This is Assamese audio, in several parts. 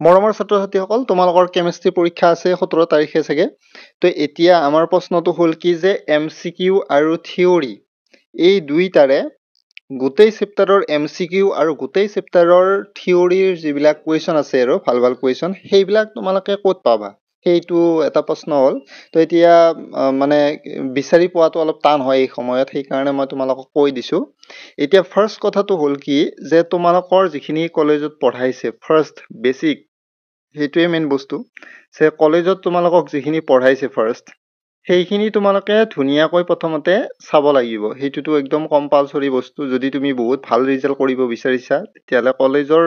মৰমৰ ছাত্ৰ-ছাত্ৰীসকল, তোমালোকৰ কেমিষ্ট্ৰি পৰীক্ষা আছে 17 তাৰিখে চাগে। তো এতিয়া আমাৰ প্ৰশ্নটো হ'ল কি যে MCQ আৰু থিয়ৰী এই দুইটাৰে গোটেই চেপ্টাৰৰ MCQ আৰু গোটেই চেপ্টাৰৰ থিয়ৰীৰ যিবিলাক কুৱেশ্যন আছে আৰু ভাল ভাল কুৱেশ্যন সেইবিলাক তোমালোকে ক'ত পাবা, সেইটো এটা প্ৰশ্ন হ'ল। তো এতিয়া মানে বিচাৰি পোৱাটো অলপ টান হয় এই সময়ত, সেইকাৰণে মই তোমালোকক কৈ দিছোঁ। এতিয়া ফাৰ্ষ্ট কথাটো হ'ল কি যে তোমালোকৰ যিখিনি কলেজত পঢ়াইছে ফাৰ্ষ্ট বেছিক, সেইটোৱে মেইন বস্তু যে কলেজত তোমালোকক যিখিনি পঢ়াইছে ফাৰ্ষ্ট সেইখিনি তোমালোকে ধুনীয়াকৈ প্ৰথমতে চাব লাগিব। সেইটোতো একদম কম্পালচৰি বস্তু। যদি তুমি বহুত ভাল ৰিজাল্ট কৰিব বিচাৰিছা তেতিয়াহ'লে কলেজৰ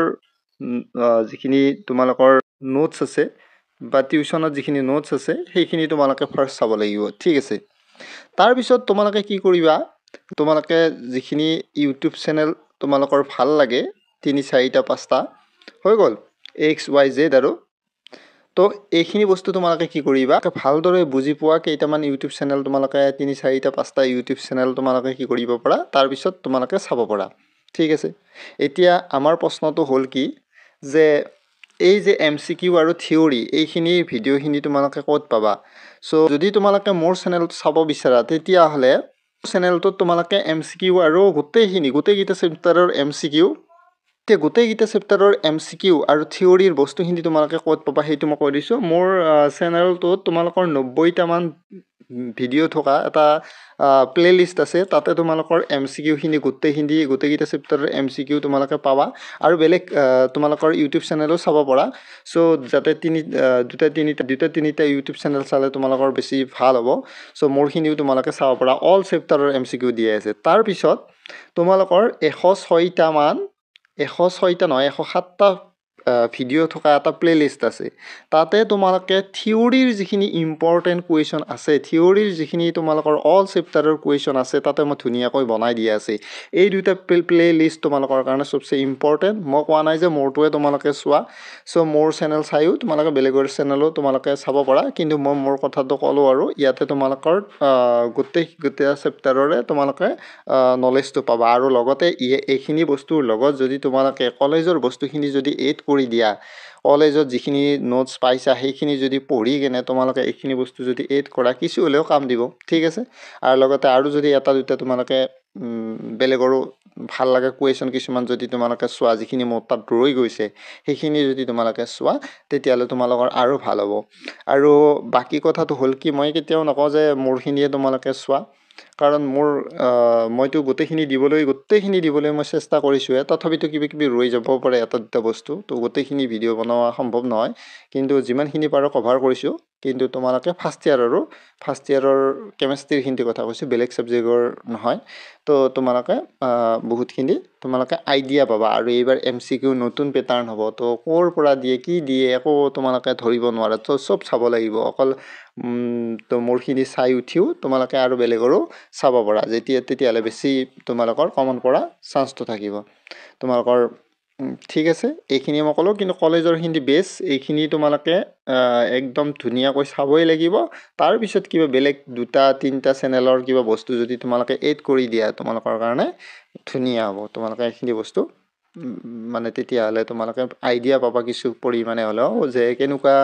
যিখিনি তোমালোকৰ নোটছ আছে বা টিউশ্যনত যিখিনি নোটছ আছে সেইখিনি তোমালোকে ফাৰ্ষ্ট চাব লাগিব, ঠিক আছে। তাৰপিছত তোমালোকে কি কৰিবা, তোমালোকে যিখিনি ইউটিউব চেনেল তোমালোকৰ ভাল লাগে 3, 4টা 5টা হৈ গ'ল XYZ আৰু তো এইখিনি বস্তু তোমালোকে কি কৰিবা, ভালদৰে বুজি পোৱা কেইটামান ইউটিউব চেনেল তোমালোকে 3, 4টা 5টা ইউটিউব চেনেল তোমালোকে কি কৰিব পাৰা, তাৰপিছত তোমালোকে চাব পাৰা, ঠিক আছে। এতিয়া আমাৰ প্ৰশ্নটো হ'ল কি যে এই যে MCQ আৰু থিয়ৰী এইখিনি ভিডিঅ'খিনি তোমালোকে ক'ত পাবা। চ' যদি তোমালোকে মোৰ চেনেলটো চাব বিচাৰা তেতিয়াহ'লে চেনেলটোত তোমালোকে MCQ আৰু গোটেইকেইটা চেপ্টাৰৰ MCQ, এতিয়া গোটেইকেইটা চেপ্টাৰৰ MCQ আৰু থিয়ৰীৰ বস্তুখিনি তোমালোকে ক'ত পাবা সেইটো মই কৈ দিছোঁ। মোৰ চেনেলটোত তোমালোকৰ 90টামান ভিডিঅ' থকা এটা প্লে'লিষ্ট আছে, তাতে তোমালোকৰ MCQখিনি গোটেইকেইটা চেপ্টাৰৰ MCQ তোমালোকে পাবা আৰু বেলেগ তোমালোকৰ ইউটিউব চেনেলো চাব পাৰা। চ' যাতে দুটা তিনিটা ইউটিউব চেনেল চালে তোমালোকৰ বেছি ভাল হ'ব। চ' মোৰখিনিও তোমালোকে চাব পাৰা, অল চেপ্টাৰৰ MCQ দিয়া আছে। তাৰপিছত তোমালোকৰ 107টা ভিডিঅ' থকা এটা প্লে'লিষ্ট আছে, তাতে তোমালোকে থিয়ৰীৰ যিখিনি ইম্পৰ্টেণ্ট কুৱেশ্যন আছে, থিয়ৰীৰ যিখিনি তোমালোকৰ অল চেপ্টাৰৰ কুৱেশ্যন আছে তাতে মই ধুনীয়াকৈ বনাই দিয়া আছে। এই দুটা প্লে'লিষ্ট তোমালোকৰ কাৰণে চবচে ইম্পৰ্টেণ্ট। মই কোৱা নাই যে মোৰটোৱে তোমালোকে চোৱা, চ' মোৰ চেনেল চায়ো তোমালোকে বেলেগৰ চেনেলো তোমালোকে চাব পাৰা, কিন্তু মই মোৰ কথাটো ক'লোঁ আৰু ইয়াতে তোমালোকৰ গোটেই চেপ্টাৰৰে তোমালোকে নলেজটো পাবা। আৰু লগতে এইখিনি বস্তুৰ লগত যদি তোমালোকে কলেজৰ বস্তুখিনি যদি এড কৰি দিয়া, কলেজত যিখিনি নোটছ পাইছা সেইখিনি যদি পঢ়ি কেনে তোমালোকে এইখিনি বস্তু যদি এড কৰা, কিছু হ'লেও কাম দিব, ঠিক আছে। আৰু লগতে আৰু যদি এটা দুটা তোমালোকে বেলেগৰো ভাল লাগে কুৱেশ্যন কিছুমান যদি তোমালোকে চোৱা, যিখিনি মোৰ তাত ৰৈ গৈছে সেইখিনি যদি তোমালোকে চোৱা তেতিয়াহ'লে তোমালোকৰ আৰু ভাল হ'ব। আৰু বাকী কথাটো হ'ল কি, মই কেতিয়াও নকওঁ যে মোৰখিনিয়ে তোমালোকে চোৱা, কাৰণ মইতো গোটেইখিনি দিবলৈ মই চেষ্টা কৰিছোঁহে, তথাপিতো কিবা ৰৈ যাব পাৰে এটা দুটা বস্তু, তো গোটেইখিনি ভিডিঅ' বনোৱা সম্ভৱ নহয়, কিন্তু যিমানখিনি পাৰোঁ কভাৰ কৰিছোঁ। কিন্তু তোমালোকে ফাৰ্ষ্ট ইয়েৰৰ কেমেষ্ট্ৰিৰখিনিৰ কথা কৈছোঁ, বেলেগ ছাবজেক্টৰ নহয়। তো তোমালোকে বহুতখিনি তোমালোকে আইডিয়া পাবা। আৰু এইবাৰ MCQ নতুন পেটাৰ্ণ হ'ব, তো ক'ৰ পৰা দিয়ে কি দিয়ে একো তোমালোকে ধৰিব নোৱাৰা, তো চব চাব লাগিব। অকল তো মোৰখিনি চাই উঠিও তোমালোকে আৰু বেলেগৰো চাব পাৰা, তেতিয়াহ'লে বেছি তোমালোকৰ কমন পৰা চান্সটো থাকিব তোমালোকৰ, ঠিক আছে। এইখিনি মই ক'লোঁ, কিন্তু কলেজৰখিনি বেছ এইখিনি তোমালোকে একদম ধুনীয়াকৈ চাবই লাগিব। তাৰপিছত কিবা বেলেগ 2-3টা চেনেলৰ কিবা বস্তু যদি তোমালোকে এড কৰি দিয়া তোমালোকৰ কাৰণে ধুনীয়া হ'ব। তোমালোকে এইখিনি বস্তু মানে তেতিয়াহ'লে তোমালোকে আইডিয়া পাবা কিছু পৰিমাণে হ'লেও যে কেনেকুৱা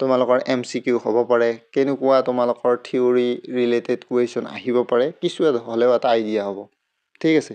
তোমালোকৰ MCQ হ'ব পাৰে, কেনেকুৱা তোমালোকৰ থিয়ৰী ৰিলেটেড কুৱেশ্যন আহিব পাৰে, কিছু হ'লেও এটা আইডিয়া হ'ব, ঠিক আছে।